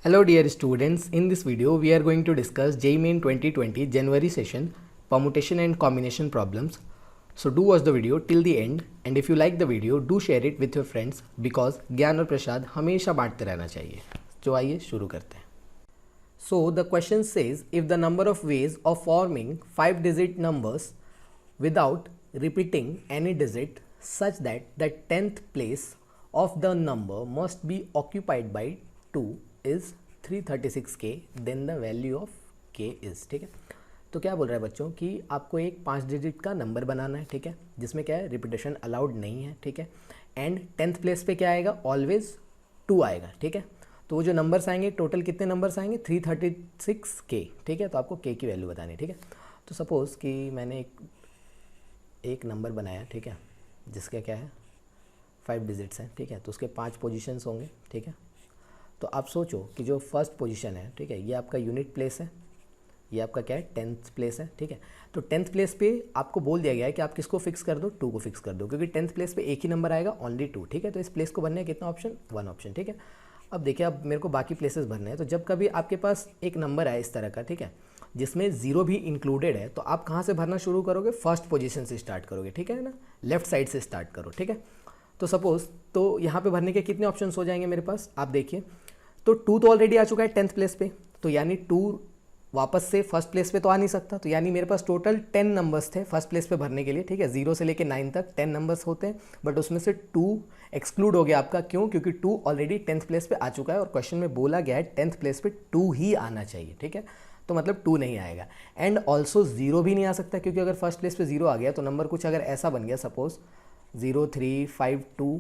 Hello dear students, in this video we are going to discuss JEE Main 2020 January session permutation and combination problems. So do watch the video till the end and if you like the video do share it with your friends because ज्ञान और प्रसाद हमेशा बांटते रहना चाहिए. तो आइए शुरू करते हैं. So the question says if the number of ways of forming 5-digit numbers without repeating any digit such that the 10th place of the number must be occupied by 2 is 336k then the value of k is. ठीक है, तो क्या बोल रहा है बच्चों कि आपको एक 5 डिजिट का नंबर बनाना है. ठीक है, जिसमें क्या है रिपीटेशन अलाउड नहीं है. ठीक है, एंड 10th प्लेस पे क्या आएगा, ऑलवेज 2 आएगा. ठीक है, तो वो जो नंबर्स आएंगे टोटल कितने नंबर्स आएंगे 336k. ठीक है, तो आपको k की वैल्यू बतानी है. ठीक है, तो सपोज़ कि मैंने एक नंबर बनाया. ठीक है, जिसका क्या है 5 डिजिट्स हैं. ठीक है, तो उसके 5 पोजीशंस होंगे. ठीक है, तो आप सोचो कि जो फर्स्ट पोजीशन है, ठीक है, ये आपका यूनिट प्लेस है, ये आपका क्या है 10th प्लेस है. ठीक है, तो 10th प्लेस पे आपको बोल दिया गया है कि आप किसको फिक्स कर दो, 2 को फिक्स कर दो, क्योंकि 10th प्लेस पे एक ही नंबर आएगा, ओनली 2. ठीक है, तो इस प्लेस को भरने कितना ऑप्शन, 1 ऑप्शन. ठीक है, अब देखिए अब मेरे को बाकी प्लेसेस भरने हैं. तो जब कभी आपके पास एक नंबर आए इस तरह का, ठीक है, जिसमें 0 भी इंक्लूडेड है, तो आप कहाँ से भरना शुरू करोगे, फर्स्ट पोजीशन से स्टार्ट करोगे. ठीक है ना, लेफ्ट साइड से स्टार्ट करो. ठीक है, तो सपोज तो यहाँ पे भरने के कितने ऑप्शन हो जाएंगे मेरे पास, आप देखिए. तो 2 तो ऑलरेडी आ चुका है 10th प्लेस पे, तो यानी 2 वापस से फर्स्ट प्लेस पे तो आ नहीं सकता. तो यानी मेरे पास टोटल 10 नंबर्स थे फर्स्ट प्लेस पे भरने के लिए. ठीक है, 0 से लेके 9 तक 10 नंबर्स होते हैं, बट उसमें से 2 एक्सक्लूड हो गया आपका. क्यों, क्योंकि 2 ऑलरेडी 10th प्लेस पे आ चुका है और क्वेश्चन में बोला गया है 10th प्लेस पे 2 ही आना चाहिए. ठीक है, तो मतलब 2 नहीं आएगा. एंड ऑल्सो 0 भी नहीं आ सकता, क्योंकि अगर फर्स्ट प्लेस पे 0 आ गया तो नंबर कुछ अगर ऐसा बन गया, सपोज 0 3 5 2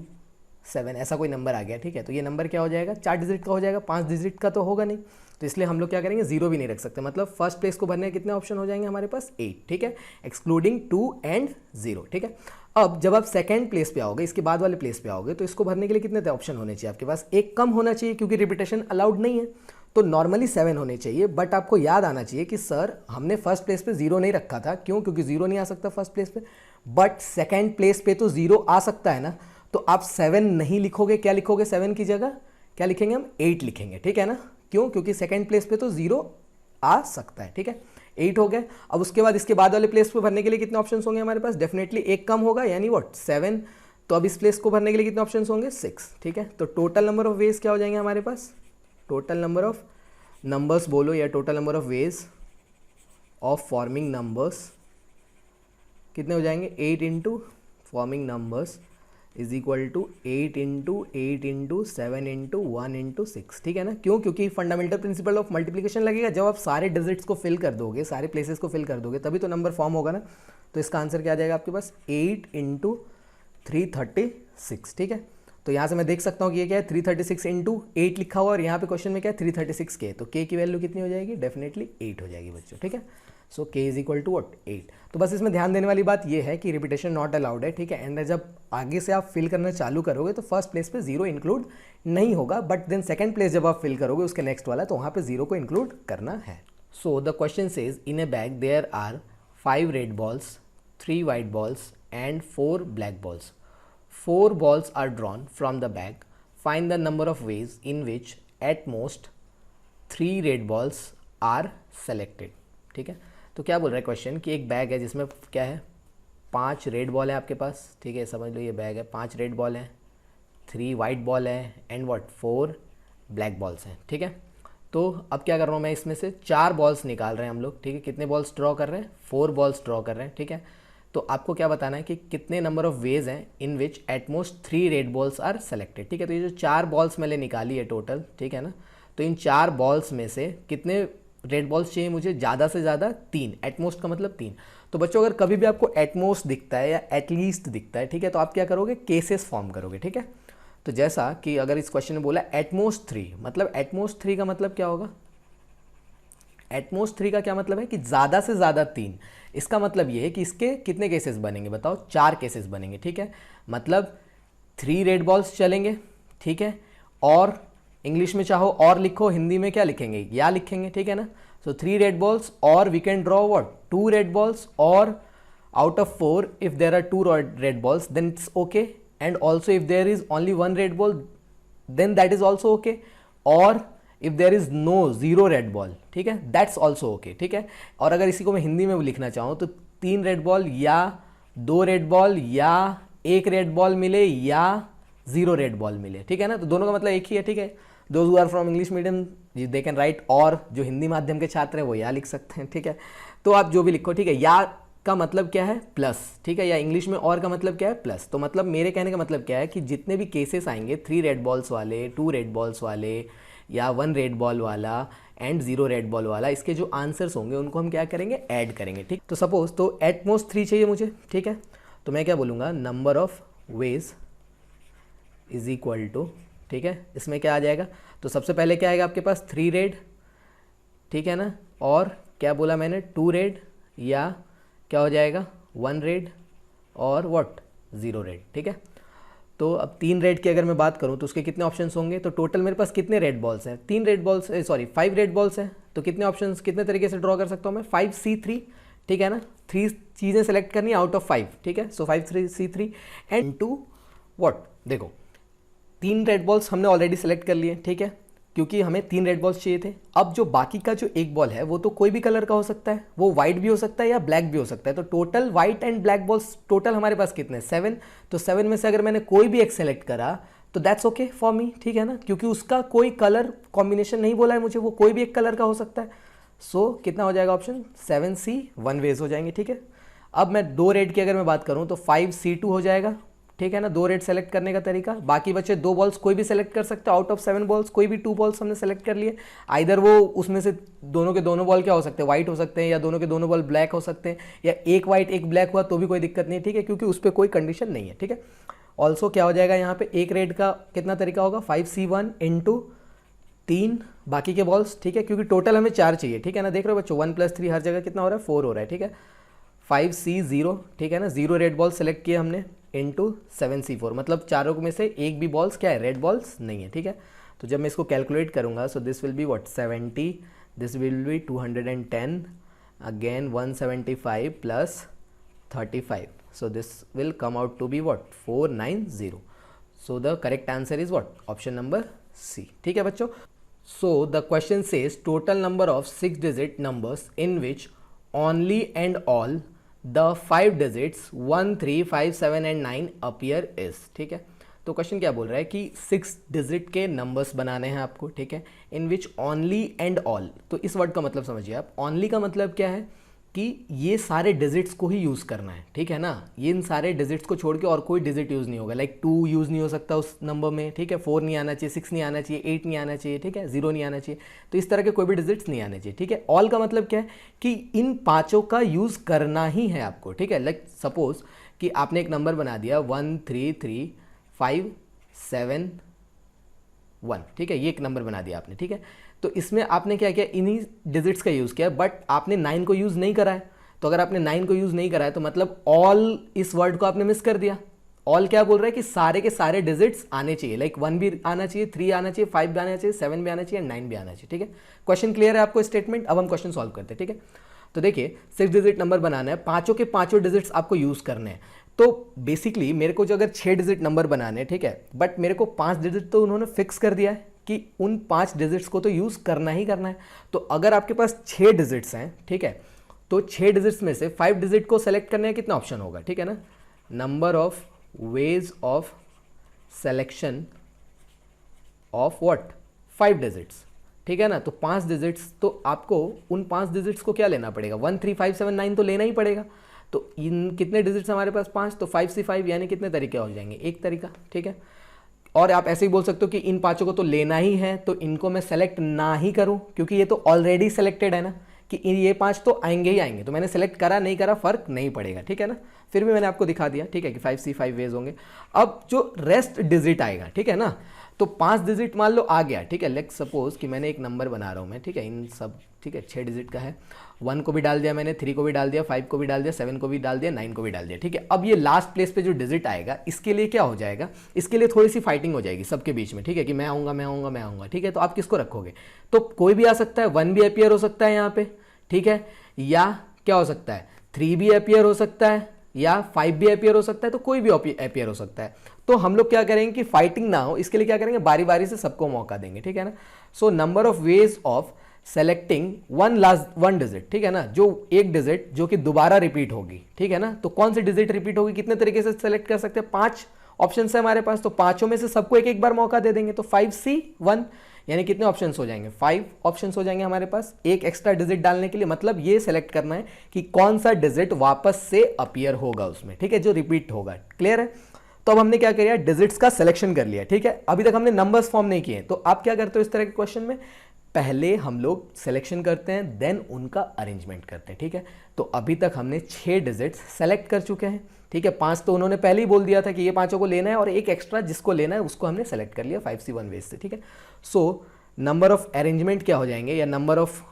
7 ऐसा कोई नंबर आ गया. ठीक है, तो ये नंबर क्या हो जाएगा, 4 डिजिट का हो जाएगा, 5 डिजिट का तो होगा नहीं. तो इसलिए हम लोग क्या करेंगे, 0 भी नहीं रख सकते. मतलब फर्स्ट प्लेस को भरने के कितने ऑप्शन हो जाएंगे हमारे पास, 8. ठीक है, एक्सक्लूडिंग 2 एंड 0. ठीक है, अब जब आप सेकंड प्लेस पे आओगे, इसके बाद वाले प्लेस पे आओगे, तो इसको भरने के लिए कितने ऑप्शन होने चाहिए आपके पास, एक कम होना चाहिए क्योंकि रिपीटेशन अलाउड नहीं है. तो नॉर्मली 7 होने चाहिए, बट आपको याद आना चाहिए कि सर हमने फर्स्ट प्लेस पे 0 नहीं रखा था. क्यों, क्योंकि 0 नहीं आ सकता फर्स्ट प्लेस पे, बट सेकेंड प्लेस पे तो 0 आ सकता है ना. तो आप 7 नहीं लिखोगे, क्या लिखोगे 7 की जगह, क्या लिखेंगे हम 8 लिखेंगे. ठीक है ना, क्यों, क्योंकि सेकंड प्लेस पे तो 0 आ सकता है. ठीक है, 8 हो गए. अब उसके बाद इसके बाद वाले प्लेस पे भरने के लिए कितने ऑप्शन होंगे हमारे पास, डेफिनेटली एक कम होगा, यानी व्हाट 7. तो अब इस प्लेस को भरने के लिए कितने ऑप्शन होंगे, 6. ठीक है, तो टोटल नंबर ऑफ वेज क्या हो जाएंगे हमारे पास, टोटल नंबर ऑफ नंबर्स बोलो या total number of ways of forming numbers कितने हो जाएंगे, 8 into forming numbers is equal to 8 into 8 into 7 into 1 into 6. ठीक है ना, क्यों, क्योंकि फंडामेंटल प्रिंसिपल ऑफ मल्टीप्लिकेशन लगेगा. जब आप सारे डिजिट्स को फिल कर दोगे, सारे प्लेसेस को फिल कर दोगे, तभी तो नंबर फॉर्म होगा ना. तो इसका आंसर क्या आ जाएगा आपके पास, 8 इंटू 336. ठीक है, तो यहाँ से मैं देख सकता हूँ कि ये क्या है 336 इंटू 8 लिखा हुआ, और यहाँ पे क्वेश्चन में क्या है 336 के, तो के की वैल्यू कितनी हो जाएगी, डेफिनेटली 8 हो जाएगी बच्चों. ठीक है, so k is equal to what 8. तो बस इसमें ध्यान देने वाली बात ये है कि रिपीटेशन नॉट अलाउड है. ठीक है, एंड जब आगे से आप फिल करना चालू करोगे तो फर्स्ट प्लेस पे 0 इंक्लूड नहीं होगा, बट देन सेकंड प्लेस जब आप फिल करोगे उसके नेक्स्ट वाला, तो वहाँ पे 0 को इंक्लूड करना है. So the question says in a bag there are 5 red balls, 3 white balls and 4 black balls. 4 balls are drawn from the bag. Find the number of ways in which at most 3 red balls are selected. ठीक है, तो क्या बोल रहा है question कि एक bag है जिसमें क्या है 5 रेड बॉल है आपके पास. ठीक है, समझ लो ये बैग है, 5 रेड बॉल है, 3 वाइट बॉल है एंड व्हाट 4 ब्लैक बॉल्स हैं. ठीक है, तो अब क्या कर रहा हूँ मैं, इसमें से 4 बॉल्स निकाल रहे हैं हम लोग. ठीक है, कितने बॉल्स ड्रॉ कर रहे हैं, 4 बॉल्स ड्रॉ कर रहे हैं. ठीक है, तो आपको क्या बताना है कि कितने नंबर ऑफ वेज हैं in which at most 3 red balls are selected. ठीक है, तो ये जो 4 बॉल्स मैंने निकाली है टोटल, ठीक है ना, तो इन 4 बॉल्स में से कितने रेड बॉल्स चाहिए मुझे, ज़्यादा से ज़्यादा 3. एटमोस्ट का मतलब 3. तो बच्चों अगर कभी भी आपको एटमोस्ट दिखता है या एटलीस्ट दिखता है, ठीक है, तो आप क्या करोगे, केसेस फॉर्म करोगे. ठीक है, तो जैसा कि अगर इस क्वेश्चन में बोला एटमोस्ट 3, मतलब एटमोस्ट 3 का मतलब क्या होगा, एटमोस्ट 3 का क्या मतलब है कि ज़्यादा से ज़्यादा 3. इसका मतलब ये है कि इसके कितने केसेस बनेंगे बताओ, 4 केसेस बनेंगे. ठीक है, मतलब 3 रेड बॉल्स चलेंगे. ठीक है, और इंग्लिश में चाहो और लिखो, हिंदी में क्या लिखेंगे, या लिखेंगे. ठीक है ना, सो 3 रेड बॉल्स और we can draw what 2 red balls, और out of 4 if there are 2 red balls then it's okay, and also if there is only 1 red ball then that is also okay. Or if there is no zero red ball, ठीक है, that's also okay, ठीक है। और अगर इसी को मैं हिंदी में लिखना चाहूँ तो 3 रेड बॉल या 2 रेड बॉल या 1 रेड बॉल मिले या 0 रेड बॉल मिले, ठीक है ना, तो दोनों का मतलब एक ही है, ठीक है। Those who are from English medium they can write, और जो हिंदी माध्यम के छात्र हैं वो या लिख सकते हैं, ठीक है। तो आप जो भी लिखो, ठीक है, या का मतलब क्या है प्लस, ठीक है, या इंग्लिश में और का मतलब क्या है प्लस। तो मतलब मेरे कहने का मतलब क्या है कि जितने भी केसेस आएंगे 3 रेड बॉल्स वाले, 2 रेड बॉल्स वाले या 1 रेड बॉल वाला एंड 0 रेड बॉल वाला, इसके जो आंसर्स होंगे उनको हम क्या करेंगे, ऐड करेंगे, ठीक। तो सपोज तो एट मोस्ट 3 चाहिए मुझे, ठीक है, तो मैं क्या बोलूँगा, number of ways is equal to, ठीक है, इसमें क्या आ जाएगा, तो सबसे पहले क्या आएगा आपके पास 3 रेड, ठीक है ना, और क्या बोला मैंने 2 रेड या क्या हो जाएगा 1 रेड और व्हाट 0 रेड, ठीक है। तो अब 3 रेड की अगर मैं बात करूं तो उसके कितने ऑप्शंस होंगे, तो टोटल मेरे पास कितने रेड बॉल्स हैं, 3 red balls, sorry 5 red balls हैं, तो कितने ऑप्शंस कितने तरीके से ड्रॉ कर सकता हूं मैं, 5C3, ठीक है ना, 3 चीज़ें सेलेक्ट करनी है आउट ऑफ 5, ठीक है। सो 5C3 एंड टू व्हाट, देखो 3 रेड बॉल्स हमने ऑलरेडी सेलेक्ट कर लिए, ठीक है, क्योंकि हमें 3 रेड बॉल्स चाहिए थे। अब जो बाकी का जो एक बॉल है वो तो कोई भी कलर का हो सकता है, वो वाइट भी हो सकता है या ब्लैक भी हो सकता है। तो total white and black balls total हमारे पास कितने, 7। तो 7 में से अगर मैंने कोई भी एक सेलेक्ट करा तो दैट्स ओके फॉर मी, ठीक है ना, क्योंकि उसका कोई कलर कॉम्बिनेशन नहीं बोला है मुझे, वो कोई भी एक कलर का हो सकता है। सो कितना हो जाएगा ऑप्शन 7C 1 वेज हो जाएंगे, ठीक है। अब मैं 2 रेड की अगर मैं बात करूँ तो 5C2 हो जाएगा, ठीक है ना, 2 रेड सेलेक्ट करने का तरीका। बाकी बचे 2 बॉल्स कोई भी सेलेक्ट कर सकते हो आउट ऑफ 7 बॉल्स, कोई भी 2 बॉल्स हमने सेलेक्ट कर लिए। आइदर वो उसमें से दोनों के दोनों बॉल क्या हो सकते हैं, वाइट हो सकते हैं, या दोनों के दोनों बॉल ब्लैक हो सकते हैं, या एक वाइट एक ब्लैक हुआ तो भी कोई दिक्कत नहीं है, ठीक है, क्योंकि उस पर कोई कंडीशन नहीं है, ठीक है। ऑल्सो क्या हो जाएगा यहाँ पे, एक रेड का कितना तरीका होगा 5C1 इंटू 3 बाकी के बॉल्स, ठीक है, क्योंकि टोटल हमें 4 चाहिए, ठीक है ना, देख रहे हो बच्चों 1 + 3 हर जगह कितना हो रहा है 4 हो रहा है, ठीक है। 5C0, ठीक है ना, 0 रेड बॉल सेलेक्ट किए हमने इंटू 7C4, मतलब चारों में से एक भी बॉल्स क्या है, रेड बॉल्स नहीं है, ठीक है। तो जब मैं इसको कैलकुलेट करूंगा so this will be what 70, this will be 210, again 175 plus 35, so this will come out to be what 490। So the correct answer is what option number C, ठीक है बच्चों। So the question says total number of 6 digit numbers in which only and all the 5 digits 1, 3, 5, 7 and 9 appear is, ठीक है। तो question क्या बोल रहा है कि 6 डिजिट के नंबर्स बनाने हैं आपको, ठीक है, इन विच ओनली एंड ऑल। तो इस वर्ड का मतलब समझिए आप, ओनली का मतलब क्या है कि ये सारे डिजिट्स को ही यूज़ करना है, ठीक है ना, ये इन सारे डिजिट्स को छोड़ के और कोई डिजिट यूज़ नहीं होगा, लाइक 2 यूज़ नहीं हो सकता उस नंबर में, ठीक है, 4 नहीं आना चाहिए, 6 नहीं आना चाहिए, 8 नहीं आना चाहिए, ठीक है, 0 नहीं आना चाहिए, तो इस तरह के कोई भी डिजिट्स नहीं आने चाहिए, ठीक है। ऑल का मतलब क्या है कि इन पाँचों का यूज़ करना ही है आपको, ठीक है। लाइक सपोज कि आपने एक नंबर बना दिया 1, 3, 3, 5, 7, 1, ठीक है, ये एक नंबर बना दिया आपने, ठीक है। तो इसमें आपने क्या किया, इन्हीं डिजिट्स का यूज़ किया, बट आपने 9 को यूज़ नहीं करा है। तो अगर आपने 9 को यूज़ नहीं करा है तो मतलब ऑल इस वर्ड को आपने मिस कर दिया। ऑल क्या बोल रहा है कि सारे के सारे डिजिट्स आने चाहिए, लाइक 1 भी आना चाहिए, 3 आना चाहिए, 5 भी आना चाहिए, 7 भी आना चाहिए, 9 भी आना चाहिए, ठीक है। क्वेश्चन क्लियर है आपको स्टेटमेंट। अब हम क्वेश्चन सॉल्व करते हैं, ठीक है। तो देखिए 6 डिजिट नंबर बनाना है, पाँचों के पाँचों डिजिट्स आपको यूज़ करने हैं। तो बेसिकली मेरे को जो अगर 6 डिजिट नंबर बनाने हैं, ठीक है, बट मेरे को 5 डिजिट तो उन्होंने फिक्स कर दिया है कि उन 5 डिजिट्स को तो यूज़ करना ही करना है। तो अगर आपके पास 6 डिजिट्स हैं, ठीक है, तो 6 डिजिट्स में से 5 डिजिट को सेलेक्ट करने का कितना ऑप्शन होगा, ठीक है ना, number of ways of selection of what 5 digits, ठीक है ना। तो 5 डिजिट्स, तो आपको उन 5 डिजिट्स को क्या लेना पड़ेगा, 1, 3, 5, 7, 9 तो लेना ही पड़ेगा। तो इन कितने डिजिट्स हमारे पास 5, तो 5C5 यानी कितने तरीके हो जाएंगे, एक तरीका, ठीक है। और आप ऐसे ही बोल सकते हो कि इन पांचों को तो लेना ही है, तो इनको मैं सेलेक्ट ना ही करूं क्योंकि ये तो ऑलरेडी सेलेक्टेड है ना, कि ये 5 तो आएंगे ही आएंगे, तो मैंने सेलेक्ट करा नहीं करा फर्क नहीं पड़ेगा, ठीक है ना। फिर भी मैंने आपको दिखा दिया, ठीक है, कि 5C5 वेज होंगे। अब जो रेस्ट डिजिट आएगा, ठीक है ना, तो 5 डिजिट मान लो आ गया, ठीक है। लेट्स सपोज कि मैंने एक नंबर बना रहा हूँ मैं, ठीक है, इन सब, ठीक है, 6 डिजिट का है, 1 को भी डाल दिया मैंने, 3 को भी डाल दिया, 5 को भी डाल दिया, 7 को भी डाल दिया, 9 को भी डाल दिया, ठीक है। अब ये लास्ट प्लेस पे जो डिजिट आएगा इसके लिए क्या हो जाएगा, इसके लिए थोड़ी सी फाइटिंग हो जाएगी सबके बीच में, ठीक है, कि मैं आऊँगा मैं आऊँगा मैं आऊँगा, ठीक है। तो आप किसको रखोगे, तो कोई भी आ सकता है, 1 भी अपीयर हो सकता है यहाँ पे, ठीक है, या क्या हो सकता है 3 भी अपीयर हो सकता है, या 5 भी अपीयर हो सकता है, तो कोई भी अपीयर हो सकता है। तो हम लोग क्या करेंगे कि फाइटिंग ना हो, इसके लिए क्या करेंगे, बारी बारी से सबको मौका देंगे, ठीक है ना। So number of ways of selecting one digit, ठीक है ना, जो एक डिजिट जो कि दोबारा रिपीट होगी, ठीक है ना। तो कौन सी डिजिट रिपीट होगी, कितने तरीके से सेलेक्ट कर सकते हैं, 5 ऑप्शन है हमारे पास, तो पांचों में से सबको एक एक बार मौका दे देंगे। तो 5C1 यानी कितने ऑप्शंस हो जाएंगे, 5 ऑप्शंस हो जाएंगे हमारे पास एक एक्स्ट्रा डिजिट डालने के लिए। मतलब ये सेलेक्ट करना है कि कौन सा डिजिट वापस से अपीयर होगा उसमें, ठीक है, जो रिपीट होगा। क्लियर है। तो अब हमने क्या किया, डिजिट्स का सिलेक्शन कर लिया, ठीक है। अभी तक हमने नंबर्स फॉर्म नहीं किए। तो आप क्या करते हो इस तरह के क्वेश्चन में, पहले हम लोग सिलेक्शन करते हैं, देन उनका अरेंजमेंट करते हैं, ठीक है। तो अभी तक हमने 6 डिजिट्स सेलेक्ट कर चुके हैं, ठीक है। 5 तो उन्होंने पहले ही बोल दिया था कि ये 5 को लेना है, और एक एक्स्ट्रा जिसको लेना है उसको हमने सेलेक्ट कर लिया 5C1 वेज से, ठीक है। सो नंबर ऑफ अरेंजमेंट क्या हो जाएंगे, या नंबर ऑफ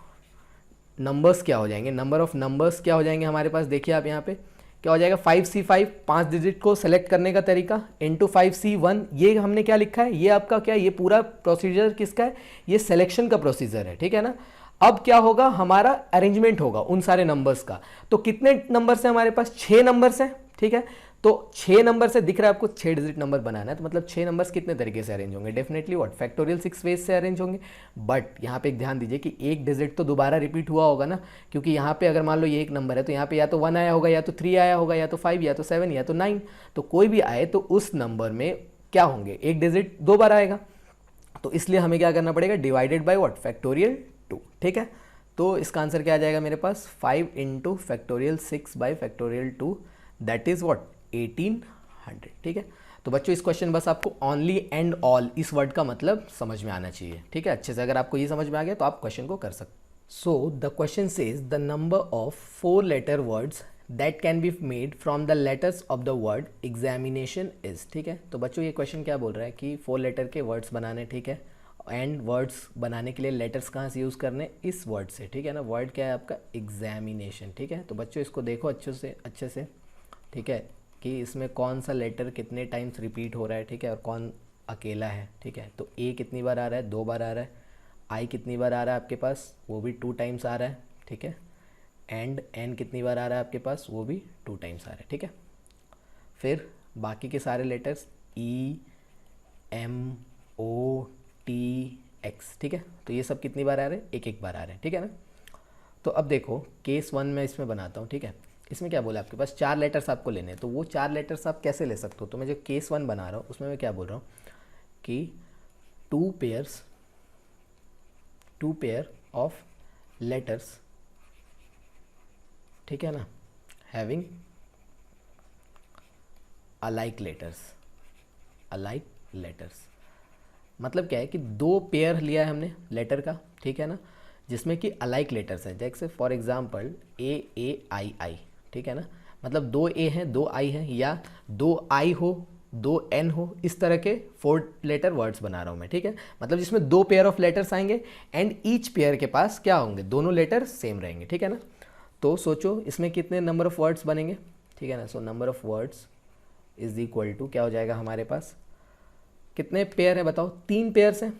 नंबर्स क्या हो जाएंगे, नंबर ऑफ नंबर्स क्या हो जाएंगे हमारे पास, देखिए आप यहाँ पे क्या हो जाएगा, 5C5 5 डिजिट को सेलेक्ट करने का तरीका इंटू 5C1। ये हमने क्या लिखा है, ये आपका क्या, ये पूरा प्रोसीजर किसका है, ये सिलेक्शन का प्रोसीजर है, ठीक है ना। अब क्या होगा, हमारा अरेंजमेंट होगा उन सारे नंबर्स का। तो कितने नंबर्स हैं हमारे पास, 6 नंबर्स हैं, ठीक है। तो 6 नंबर से दिख रहा है आपको 6 डिजिट नंबर बनाना है, तो मतलब 6 नंबर्स कितने तरीके से अरेंज होंगे, डेफिनेटली व्हाट, फैक्टोरियल 6 वेज से अरेंज होंगे। बट यहाँ पे एक ध्यान दीजिए कि एक डिजिट तो दोबारा रिपीट हुआ होगा ना, क्योंकि यहाँ पे अगर मान लो ये एक नंबर है तो यहाँ पे या तो 1 आया होगा, या तो 3 आया होगा, या तो 5, या तो 7, या तो 9। तो कोई भी आए तो उस नंबर में क्या होंगे, एक डिजिट 2 बार आएगा। तो इसलिए हमें क्या करना पड़ेगा, डिवाइडेड बाई व्हाट, फैक्टोरियल 2, ठीक है। तो इसका आंसर क्या आ जाएगा मेरे पास, 5 into factorial 6 by factorial 2, that is what, 1800, ठीक है। तो बच्चों इस क्वेश्चन बस आपको ओनली एंड ऑल इस वर्ड का मतलब समझ में आना चाहिए, ठीक है। अच्छे से अगर आपको ये समझ में आ गया तो आप क्वेश्चन को कर सकते। So the question says the number of 4 letter words that can be made from the letters of the word examination is, ठीक है। तो बच्चों ये क्वेश्चन क्या बोल रहा है कि 4 लेटर के वर्ड्स बनाने, ठीक है, एंड वर्ड्स बनाने के लिए लेटर्स कहाँ से यूज़ करने, इस वर्ड से, ठीक है ना। वर्ड क्या है आपका, एग्जामिनेशन, ठीक है। तो बच्चों इसको देखो अच्छे से, ठीक है, कि इसमें कौन सा लेटर कितने टाइम्स रिपीट हो रहा है, ठीक है, और कौन अकेला है, ठीक है। तो ए कितनी बार आ रहा है, 2 बार आ रहा है। आई कितनी बार आ रहा है आपके पास, वो भी 2 टाइम्स आ रहा है, ठीक है। एंड एन कितनी बार आ रहा है आपके पास, वो भी 2 टाइम्स आ रहा है, ठीक है। फिर बाकी के सारे लेटर्स ई, एम, ओ, टी, एक्स, ठीक है। तो ये सब कितनी बार आ रहे हैं, एक एक बार आ रहे हैं, ठीक है ना। तो अब देखो केस 1 में इसमें बनाता हूँ, ठीक है। इसमें क्या बोला, आपके पास 4 लेटर्स आपको लेने हैं, तो वो 4 लेटर्स आप कैसे ले सकते हो। तो मैं जो केस 1 बना रहा हूँ उसमें मैं क्या बोल रहा हूँ कि 2 पेयर ऑफ लेटर्स, ठीक है ना, हैविंग अलाइक लेटर्स। मतलब क्या है कि 2 पेयर लिया है हमने लेटर का, ठीक है ना, जिसमें कि अलाइक लेटर्स हैं। जैसे फॉर एग्जांपल A, ठीक है ना, मतलब 2 A हैं, 2 I हैं, या 2 I हो, 2 N हो, इस तरह के 4 लेटर वर्ड्स बना रहा हूँ मैं, ठीक है। मतलब जिसमें 2 पेयर ऑफ लेटर्स आएंगे एंड ईच पेयर के पास क्या होंगे, दोनों लेटर सेम रहेंगे, ठीक है ना। तो सोचो इसमें कितने नंबर ऑफ वर्ड्स बनेंगे, ठीक है ना। So number of words is equal to क्या हो जाएगा हमारे पास, कितने पेयर है बताओ, 3 पेयर्स हैं,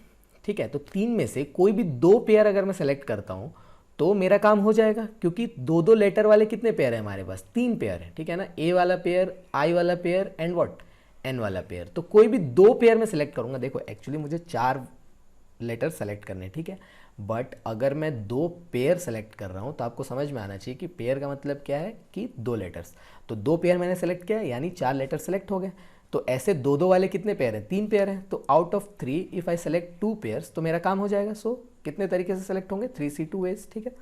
ठीक है। तो 3 में से कोई भी 2 पेयर अगर मैं सेलेक्ट करता हूँ तो मेरा काम हो जाएगा, क्योंकि 2 लेटर वाले कितने पेयर है हमारे पास, 3 पेयर है, ठीक है ना। ए वाला पेयर, आई वाला पेयर एंड व्हाट, एन वाला पेयर। तो कोई भी 2 पेयर में सेलेक्ट करूंगा। देखो एक्चुअली मुझे 4 लेटर सेलेक्ट करने, ठीक है, बट अगर मैं 2 पेयर सेलेक्ट कर रहा हूं तो आपको समझ में आना चाहिए कि पेयर का मतलब क्या है कि 2 लेटर्स। तो 2 पेयर मैंने सेलेक्ट किया यानी 4 लेटर सेलेक्ट हो गए। तो ऐसे 2 वाले कितने पेयर हैं, 3 पेयर हैं। तो out of 3 if I select 2 pairs तो मेरा काम हो जाएगा। सो कितने तरीके से सेलेक्ट होंगे, 3C2 वेज, ठीक है,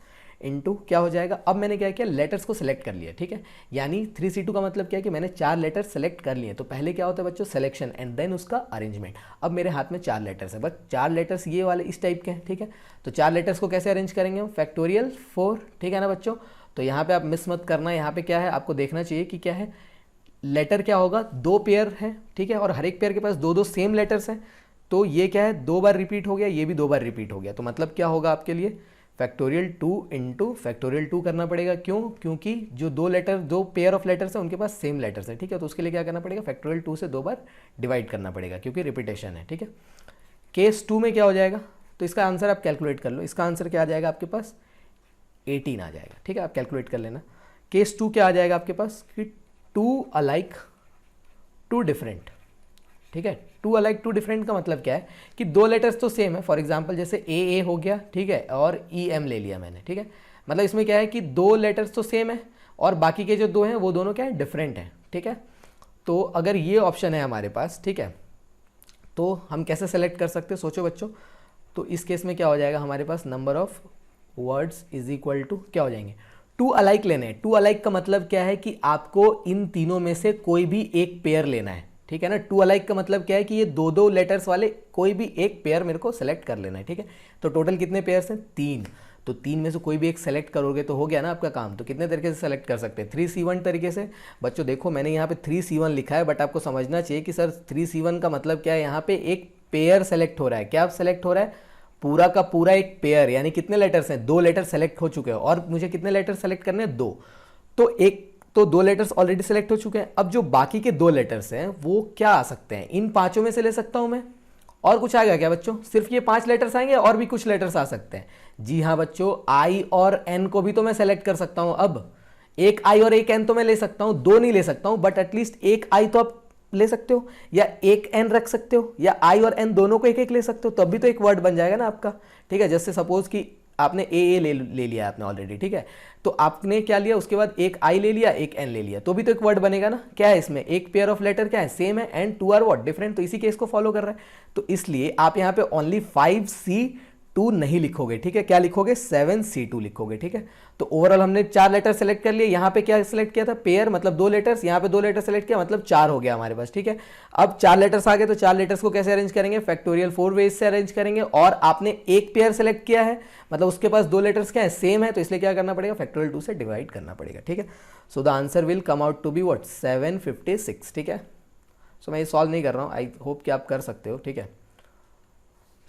इनटू क्या हो जाएगा। अब मैंने क्या किया, लेटर्स को सेलेक्ट कर लिया, ठीक है, यानी 3C2 का मतलब क्या है कि मैंने 4 लेटर सेलेक्ट कर लिए। तो पहले क्या होता है बच्चों, सिलेक्शन एंड देन उसका अरेंजमेंट। अब मेरे हाथ में 4 लेटर्स है, बस 4 लेटर्स ये वाले इस टाइप के हैं, ठीक है। तो 4 लेटर्स को कैसे अरेंज करेंगे हम, फैक्टोरियल 4, ठीक है ना बच्चों। तो यहाँ पे आप मिस मत करना, यहाँ पे क्या है आपको देखना चाहिए कि क्या है, लेटर क्या होगा, 2 पेयर है, ठीक है, और हर एक पेयर के पास 2 सेम लेटर्स हैं। तो ये क्या है, 2 बार रिपीट हो गया, ये भी 2 बार रिपीट हो गया। तो मतलब क्या होगा आपके लिए, फैक्टोरियल 2 इंटू फैक्टोरियल 2 करना पड़ेगा। क्यों, क्योंकि जो 2 पेयर ऑफ लेटर्स हैं उनके पास सेम लेटर्स हैं, ठीक है। तो उसके लिए क्या करना पड़ेगा, फैक्टोरियल 2 से 2 बार डिवाइड करना पड़ेगा, क्योंकि रिपीटेशन है, ठीक है। केस 2 में क्या हो जाएगा, तो इसका आंसर आप कैलकुलेट कर लो। इसका आंसर क्या आ जाएगा आपके पास, 18 आ जाएगा, ठीक है, आप कैलकुलेट कर लेना। केस 2 क्या आ जाएगा आपके पास कि 2 अलाइक 2 डिफरेंट, ठीक है। टू अलाइक टू डिफरेंट का मतलब क्या है कि दो लेटर्स तो सेम है। फॉर एग्जांपल जैसे ए हो गया, ठीक है, और ई एम ले लिया मैंने, ठीक है। मतलब इसमें क्या है कि दो लेटर्स तो सेम है और बाकी के जो दो हैं वो दोनों क्या है, डिफरेंट है, ठीक है। तो अगर ये ऑप्शन है हमारे पास, ठीक है, तो हम कैसे सेलेक्ट कर सकते हैं, सोचो बच्चों। तो इस केस में क्या हो जाएगा हमारे पास, number of words is equal to क्या हो जाएंगे, टू अलाइक लेने हैं। टू अलाइक का मतलब क्या है कि आपको इन तीनों में से कोई भी एक पेयर लेना है, ठीक है ना। टू अलाइक का मतलब क्या है कि ये दो दो लेटर्स वाले कोई भी एक पेयर मेरे को सेलेक्ट कर लेना है, ठीक है। तो टोटल कितने पेयर्स हैं, 3। तो 3 में से कोई भी एक सेलेक्ट करोगे तो हो गया ना आपका काम। तो कितने तरीके से सेलेक्ट कर सकते हैं, 3C1 तरीके से। बच्चों देखो मैंने यहाँ पे 3C1 लिखा है, बट आपको समझना चाहिए कि सर 3C1 का मतलब क्या है, यहाँ पे एक पेयर सेलेक्ट हो रहा है। क्या सेलेक्ट हो रहा है, पूरा का पूरा एक पेयर, यानी कितने लेटर्स हैं, 2 लेटर सेलेक्ट हो चुके हैं और मुझे कितने लेटर सेलेक्ट करने हैं, 2। तो 2 लेटर्स ऑलरेडी सेलेक्ट हो चुके हैं। अब जो बाकी के 2 लेटर्स हैं वो क्या आ सकते हैं, इन पांचों में से ले सकता हूं मैं। और कुछ आएगा क्या बच्चों, सिर्फ ये 5 लेटर्स आएंगे और भी कुछ लेटर्स आ सकते हैं। जी हाँ बच्चों, आई और एन को भी तो मैं सेलेक्ट कर सकता हूं। अब एक आई और एक एन तो मैं ले सकता हूं, 2 नहीं ले सकता हूं, बट एटलीस्ट एक आई तो आप ले सकते हो, या एक एन रख सकते हो, या आई और एन दोनों को एक एक ले सकते हो, तब भी तो एक वर्ड बन जाएगा ना आपका, ठीक है। जैसे सपोज कि आपने ए ले लिया आपने ऑलरेडी, ठीक है। तो आपने क्या लिया, उसके बाद एक आई ले लिया, एक एन ले लिया, तो भी तो एक वर्ड बनेगा ना। क्या है इसमें, एक पेयर ऑफ लेटर क्या है, सेम है, and two are what, different. तो इसी केस को फॉलो कर रहा है। तो इसलिए आप यहाँ पे ओनली 5C2 नहीं लिखोगे, ठीक है। क्या लिखोगे, 7C2 लिखोगे, ठीक है। तो ओवरऑल हमने 4 लेटर सेलेक्ट कर लिए। यहाँ पे क्या सेलेक्ट किया था, पेयर, मतलब 2 लेटर्स। यहाँ पे 2 लेटर सेलेक्ट किया, मतलब 4 हो गया हमारे पास, ठीक है। अब 4 लेटर्स आ गए, तो 4 लेटर्स को कैसे अरेंज करेंगे, फैक्टोरियल 4 वेज से अरेंज करेंगे। और आपने एक पेयर सेलेक्ट किया है, मतलब उसके पास 2 लेटर्स क्या है, सेम है, तो इसलिए क्या करना पड़ेगा, फैक्टोरियल 2 से डिवाइड करना पड़ेगा, ठीक है। So the answer will come out to be what, 756, ठीक है। सो मैं ये सॉल्व नहीं कर रहा हूँ, आई होप कि आप कर सकते हो, ठीक है।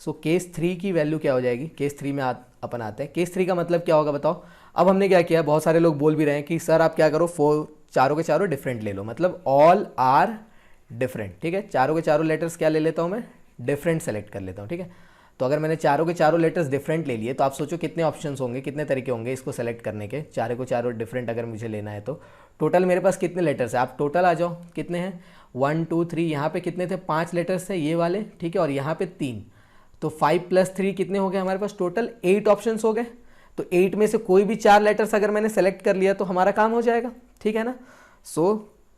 सो केस 3 की वैल्यू क्या हो जाएगी, केस 3 में अपन आते हैं। केस 3 का मतलब क्या होगा बताओ। अब हमने क्या किया, बहुत सारे लोग बोल भी रहे हैं कि सर आप क्या करो, चारों के चारों डिफरेंट ले लो, मतलब ऑल आर डिफरेंट, ठीक है। चारों के चारों लेटर्स क्या ले लेता हूँ मैं, डिफरेंट सेलेक्ट कर लेता हूँ, ठीक है। तो अगर मैंने चारों के चारों लेटर्स डिफरेंट ले लिए, तो आप सोचो कितने ऑप्शंस होंगे, कितने तरीके होंगे इसको सेलेक्ट करने के, चारों को चारों डिफरेंट अगर मुझे लेना है। तो टोटल मेरे पास कितने लेटर्स है, आप टोटल आ जाओ, कितने हैं, 1 2 3, यहाँ पे कितने थे, 5 लेटर्स थे ये वाले, ठीक है, और यहाँ पे 3। तो 5 + 3 कितने हो गए हमारे पास, टोटल 8 ऑप्शंस हो गए। तो 8 में से कोई भी 4 लेटर्स अगर मैंने सेलेक्ट कर लिया तो हमारा काम हो जाएगा, ठीक है ना। सो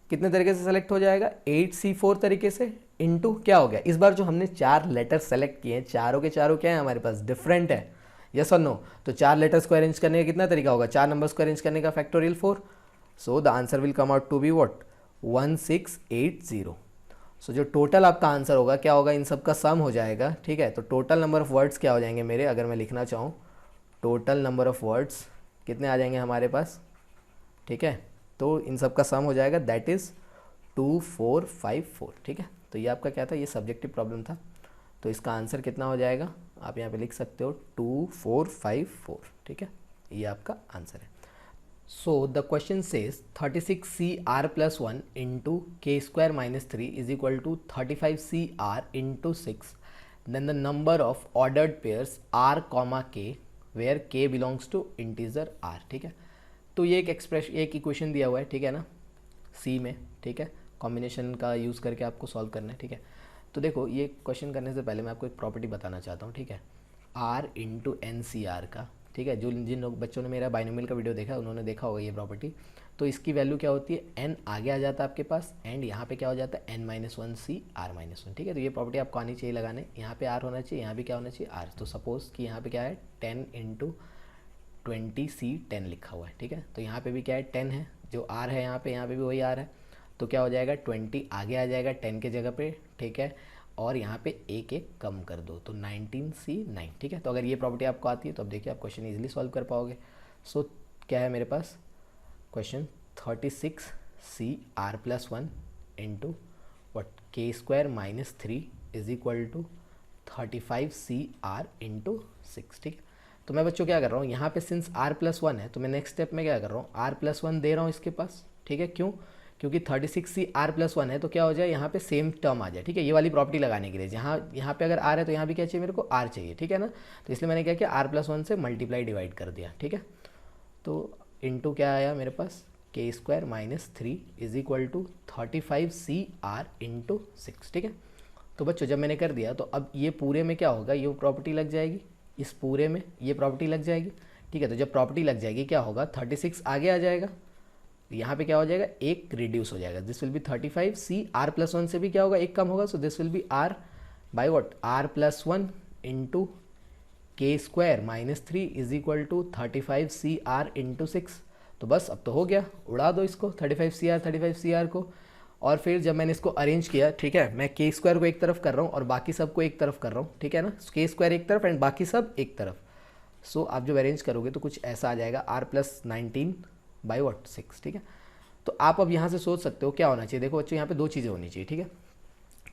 कितने तरीके से सेलेक्ट हो जाएगा, 8C4 तरीके से, इनटू क्या हो गया, इस बार जो हमने 4 लेटर्स सेलेक्ट किए हैं, चारों के चारों क्या है हमारे पास, डिफरेंट है, यस और नो। तो 4 लेटर्स को अरेंज करने का कितना तरीका होगा, 4 नंबर्स को अरेंज करने का, factorial 4। So the answer will come out to be what, 1680। सो जो टोटल आपका आंसर होगा क्या होगा, इन सब का सम हो जाएगा, ठीक है। तो टोटल नंबर ऑफ वर्ड्स क्या हो जाएंगे मेरे, अगर मैं लिखना चाहूँ, टोटल नंबर ऑफ वर्ड्स कितने आ जाएंगे हमारे पास, ठीक है। तो इन सब का सम हो जाएगा, दैट इज़ 2454, ठीक है। तो ये आपका क्या था, ये सब्जेक्टिव प्रॉब्लम था। तो इसका आंसर कितना हो जाएगा, आप यहाँ पे लिख सकते हो 2454, ठीक है। ये आपका आंसर है। So the question says 36CR+1 into K² - 3 is equal to 35CR into 6. Then the number of ordered pairs R, K where K belongs to integer R, ठीक है। तो ये एक इक्वेशन दिया हुआ है, ठीक है ना, C में, ठीक है। कॉम्बिनेशन का यूज़ करके आपको सॉल्व करना है, ठीक है। तो देखो ये क्वेश्चन करने से पहले मैं आपको एक प्रॉपर्टी बताना चाहता हूँ, ठीक है। R इंटू NCR का, ठीक है, जो जिन लोग बच्चों ने मेरा बाइनोमियल का वीडियो देखा उन्होंने देखा होगा ये प्रॉपर्टी। तो इसकी वैल्यू क्या होती है, n आगे आ जाता है आपके पास, एंड यहाँ पे क्या हो जाता है, n-1CR-1, ठीक है। तो ये प्रॉपर्टी आपको आनी चाहिए लगाने, यहाँ पे r होना चाहिए, यहाँ भी क्या होना चाहिए, r। तो सपोज कि यहाँ पे क्या है, 10 × 20C10 लिखा हुआ है, ठीक है। तो यहाँ पे भी क्या है, 10 है, जो r है यहाँ पे भी वही r है। तो क्या हो जाएगा, 20 आगे आ जाएगा 10 के जगह पे, ठीक है, और यहाँ पे एक एक कम कर दो, तो 19C9, ठीक है। तो अगर ये प्रॉपर्टी आपको आती है तो अब देखिए आप क्वेश्चन इजीली सॉल्व कर पाओगे। सो क्या है मेरे पास question, 36CR+1 into what K² - 3 is equal to 35CR into 6, ठीक है। तो मैं बच्चों क्या कर रहा हूँ, यहाँ पे सिंस R+1 है तो मैं नेक्स्ट स्टेप में क्या कर रहा हूँ, R+1 दे रहा हूँ इसके पास, ठीक है। क्यों, क्योंकि 36CR+1 है तो क्या हो जाए, यहाँ पे सेम टर्म आ जाए, ठीक है। ये वाली प्रॉपर्टी लगाने के लिए यहाँ पे अगर R है तो यहाँ भी क्या चाहिए मेरे को, R चाहिए, ठीक है ना। तो इसलिए मैंने क्या किया, R+1 से मल्टीप्लाई डिवाइड कर दिया, ठीक है। तो इनटू क्या आया मेरे पास, K² - 3 is equal to 35CR into 6, ठीक है। तो बच्चों जब मैंने कर दिया तो अब ये पूरे में क्या होगा, ये प्रॉपर्टी लग जाएगी, इस पूरे में ये प्रॉपर्टी लग जाएगी, ठीक है। तो जब प्रॉपर्टी लग जाएगी क्या होगा, 36 आगे आ जाएगा, यहाँ पे क्या हो जाएगा, एक रिड्यूस हो जाएगा, this will be 35 C, R plus 1 से भी क्या होगा, एक कम होगा, so this will be R by what, R plus 1 into K square minus 3 is equal to 35 C R into 6। तो बस अब तो हो गया, उड़ा दो इसको 35 सी आर को। और फिर जब मैंने इसको अरेंज किया, ठीक है, मैं के स्क्वायर को एक तरफ कर रहा हूँ और बाकी सब को एक तरफ कर रहा हूँ, ठीक है ना, के स्क्वायर एक तरफ एंड बाकी सब एक तरफ। सो आप जब अरेंज करोगे तो कुछ ऐसा आ जाएगा, आर प्लस 19 बाई वॉट 6, ठीक है। तो आप अब यहाँ से सोच सकते हो क्या होना चाहिए। देखो बच्चों यहाँ पे दो चीज़ें होनी चाहिए, ठीक है,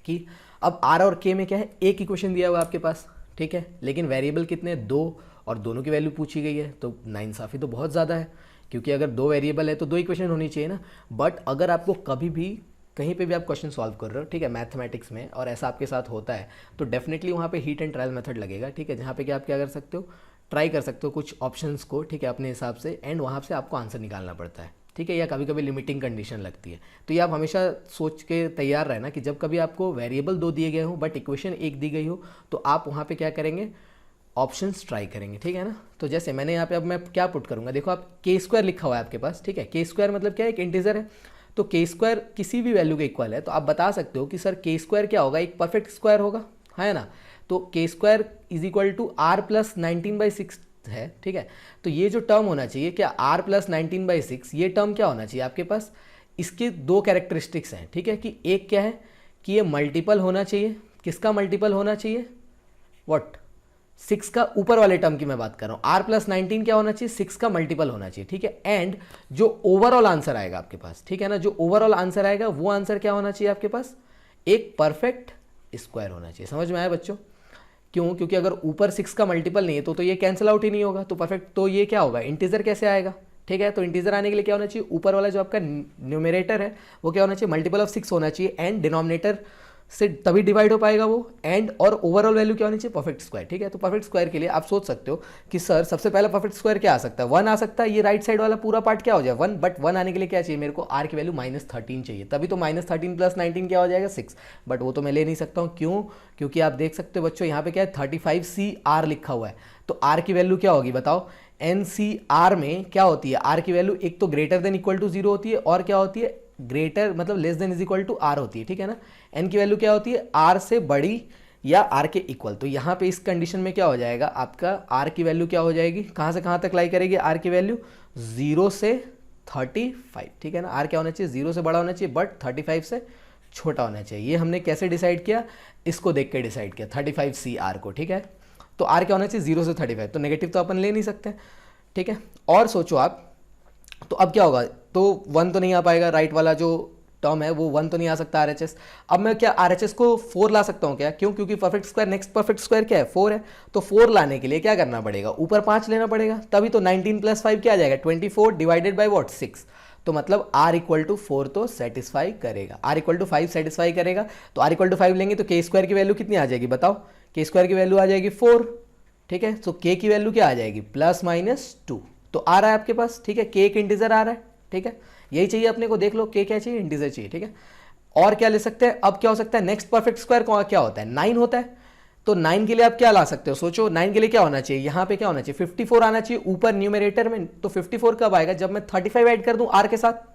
कि अब आर और के में क्या है, एक इक्वेशन दिया हुआ है आपके पास, ठीक है, लेकिन वेरिएबल कितने, दो, और दोनों की वैल्यू पूछी गई है, तो नाइंसाफ़ी तो बहुत ज़्यादा है, क्योंकि अगर दो वेरिएबल है तो दो इक्वेशन होनी चाहिए ना। बट अगर आपको कभी भी कहीं पे भी आप क्वेश्चन सॉल्व कर रहे हो, ठीक है, मैथमेटिक्स में, और ऐसा आपके साथ होता है, तो डेफिनेटली वहाँ पे हीट एंड ट्रायल मेथड लगेगा, ठीक है, जहाँ पे कि आप क्या कर सकते हो, ट्राई कर सकते हो कुछ ऑप्शंस को, ठीक है, अपने हिसाब से, एंड वहाँ से आपको आंसर निकालना पड़ता है, ठीक है, या कभी कभी लिमिटिंग कंडीशन लगती है। तो ये आप हमेशा सोच के तैयार रहना कि जब कभी आपको वेरिएबल दो दिए गए हो बट इक्वेशन एक दी गई हो, तो आप वहाँ पे क्या करेंगे, ऑप्शंस ट्राई करेंगे, ठीक है ना। तो जैसे मैंने यहाँ पे अब मैं क्या पुट करूँगा, देखो आप के स्क्वायर लिखा हुआ है आपके पास, ठीक है, के स्क्वायर मतलब क्या है, एक इंटीजर है, तो के स्क्वायर किसी भी वैल्यू के इक्वल है, तो आप बता सकते हो कि सर के स्क्वायर क्या होगा, एक परफेक्ट स्क्वायर होगा, है ना। तो K square is equal to R plus 19/6 है, ठीक है। तो ये जो टर्म होना चाहिए क्या, आर प्लस 19/6, ये टर्म क्या होना चाहिए आपके पास, इसके दो कैरेक्टरिस्टिक्स हैं, ठीक है, कि एक क्या है कि ये मल्टीपल होना चाहिए, किसका मल्टीपल होना चाहिए, व्हाट, 6 का ऊपर वाले टर्म की मैं बात कर रहा हूँ, आर प्लस 19 क्या होना चाहिए, 6 का मल्टीपल होना चाहिए, ठीक है। एंड जो ओवरऑल आंसर आएगा आपके पास, ठीक है ना, जो ओवरऑल आंसर आएगा वो आंसर क्या होना चाहिए आपके पास, एक परफेक्ट स्क्वायर होना चाहिए। समझ में आया बच्चों, क्यों, क्योंकि अगर ऊपर 6 का मल्टीपल नहीं है तो ये कैंसिल आउट ही नहीं होगा, तो परफेक्ट, तो ये क्या होगा, इंटीजर कैसे आएगा, ठीक है। तो इंटीजर आने के लिए क्या होना चाहिए, ऊपर वाला जो आपका न्यूमरेटर है वो क्या होना चाहिए, मल्टीपल ऑफ 6 होना चाहिए, एंड डिनोमिनेटर से तभी डिवाइड हो पाएगा वो, एंड और ओवरऑल वैल्यू क्या होनी चाहिए, परफेक्ट स्क्वायर, ठीक है। तो परफेक्ट स्क्वायर के लिए आप सोच सकते हो कि सर सबसे पहला परफेक्ट स्क्वायर क्या आ सकता है, 1 आ सकता है, ये राइट साइड वाला पूरा पार्ट क्या हो जाए 1, बट 1 आने के लिए क्या चाहिए मेरे को, आर की वैल्यू -13 चाहिए, तभी तो -13 + 19 क्या हो जाएगा 6, बट वो तो मैं ले नहीं सकता हूँ, क्यों, क्योंकि आप देख सकते हो बच्चों यहाँ पे क्या है 35 सी आर लिखा हुआ है, तो आर की वैल्यू क्या होगी बताओ, एन सी आर में क्या होती है, आर की वैल्यू एक तो ग्रेटर देन इक्वल टू 0 होती है, और क्या होती है, ग्रेटर मतलब less than is equal to R होती है, ठीक है ना। एन की वैल्यू क्या होती है, आर से बड़ी या आर के इक्वल, तो यहाँ पे इस कंडीशन में क्या हो जाएगा आपका, आर की वैल्यू क्या हो जाएगी, कहाँ से कहाँ तक लाई करेगी, आर की वैल्यू 0 से 35, ठीक है ना। आर क्या होना चाहिए, 0 से बड़ा होना चाहिए बट 35 से छोटा होना चाहिए। ये हमने कैसे डिसाइड किया, इसको देख के डिसाइड किया 35 सी आर को, ठीक है। तो आर क्या होना चाहिए, 0 से 35, तो नेगेटिव तो अपन ले नहीं सकते, ठीक है। और सोचो आप, तो अब क्या होगा, तो 1 तो नहीं आ पाएगा, राइट वाला जो टर्म है वो 1 तो नहीं आ सकता RHS। अब मैं क्या RHS को 4 ला सकता हूँ क्या, क्यों, क्योंकि perfect square, next perfect square क्या है 4 है, तो 4 लाने के लिए क्या करना पड़ेगा, ऊपर 5 लेना पड़ेगा, तभी तो 19 + 5 क्या आ जाएगा 24 डिवाइडेड बाई वॉट 6, तो मतलब R = 4 तो सेटिस्फाई करेगा, R = 5 सेटिस्फाई करेगा, तो R = 5 लेंगे तो के स्क्वायर की वैल्यू कितनी आ जाएगी बताओ, के स्क्वायर की वैल्यू आ जाएगी 4, ठीक है। तो के की वैल्यू क्या आ जाएगी +-2, तो आ रहा है आपके पास, ठीक है, के एक इंटीजर आ रहा है, ठीक है, यही चाहिए अपने को, देख लो के क्या चाहिए, इंटीजर चाहिए, ठीक है। और क्या ले सकते हैं, अब क्या हो सकता है, नेक्स्ट परफेक्ट स्क्वायर क्या होता है 9 होता है, तो 9 के लिए आप क्या ला सकते हो, सोचो 9 के लिए क्या होना चाहिए, यहाँ पे क्या होना चाहिए 54 आना चाहिए ऊपर न्यूमरेटर में, तो 54 कब आएगा, जब मैं 35 ऐड कर दूं आर के साथ,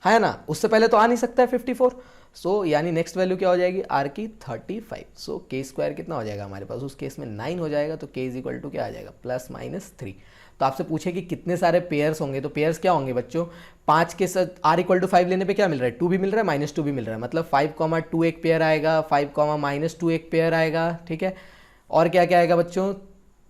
है ना, उससे पहले तो आ नहीं सकता है 54, सो यानी नेक्स्ट वैल्यू क्या हो जाएगी आर की 35, सो के स्क्वायर कितना हो जाएगा हमारे पास, उस केस में 9 हो जाएगा, तो के = क्या आ जाएगा +-3। तो आपसे पूछे कि कितने सारे पेयर्स होंगे, तो पेयर्स क्या होंगे बच्चों, 5 के साथ R = 5 लेने पे क्या मिल रहा है 2 भी मिल रहा है -2 भी मिल रहा है, मतलब 5,2 एक पेयर आएगा, 5,-2 एक पेयर आएगा, ठीक है। और क्या क्या आएगा बच्चों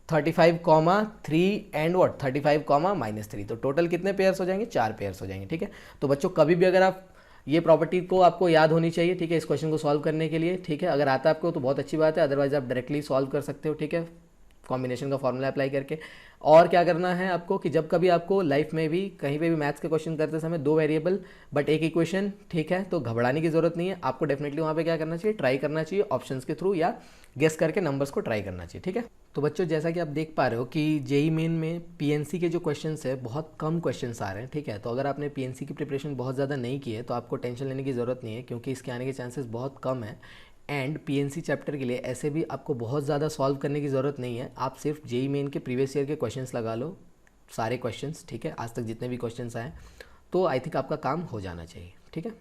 35,3 एंड व्हाट 35,-3, तो टोटल कितने पेयर्स हो जाएंगे 4 पेयर्स हो जाएंगे, ठीक है। तो बच्चों कभी भी अगर आप ये प्रॉपर्टी को आपको याद होनी चाहिए, ठीक है, इस क्वेश्चन को सॉल्व करने के लिए, ठीक है, अगर आता है आपको तो बहुत अच्छी बात है, अदरवाइज आप डायरेक्टली सॉल्व कर सकते हो, ठीक है, कॉम्बिनेशन का फॉर्मूला अप्लाई करके। और क्या करना है आपको कि जब कभी आपको लाइफ में भी कहीं पे भी मैथ्स के क्वेश्चन करते समय 2 वेरिएबल बट एक इक्वेशन, ठीक है, तो घबराने की जरूरत नहीं है, आपको डेफिनेटली वहाँ पे क्या करना चाहिए, ट्राई करना चाहिए ऑप्शंस के थ्रू या गेस करके नंबर्स को ट्राई करना चाहिए, ठीक है। तो बच्चों जैसा कि आप देख पा रहे हो कि जेईई मेन में पीएनसी के जो क्वेश्चंस है बहुत कम क्वेश्चंस आ रहे हैं, ठीक है। तो अगर आपने पीएनसी की प्रिपरेशन बहुत ज़्यादा नहीं की है तो आपको टेंशन लेने की ज़रूरत नहीं है, क्योंकि इसके आने के चांसेस बहुत कम है, एंड पीएनसी चैप्टर के लिए ऐसे भी आपको बहुत ज़्यादा सॉल्व करने की ज़रूरत नहीं है, आप सिर्फ जेईई मेन के प्रीवियस ईयर के क्वेश्चंस लगा लो, सारे क्वेश्चंस, ठीक है, आज तक जितने भी क्वेश्चंस आए, तो आई थिंक आपका काम हो जाना चाहिए, ठीक है।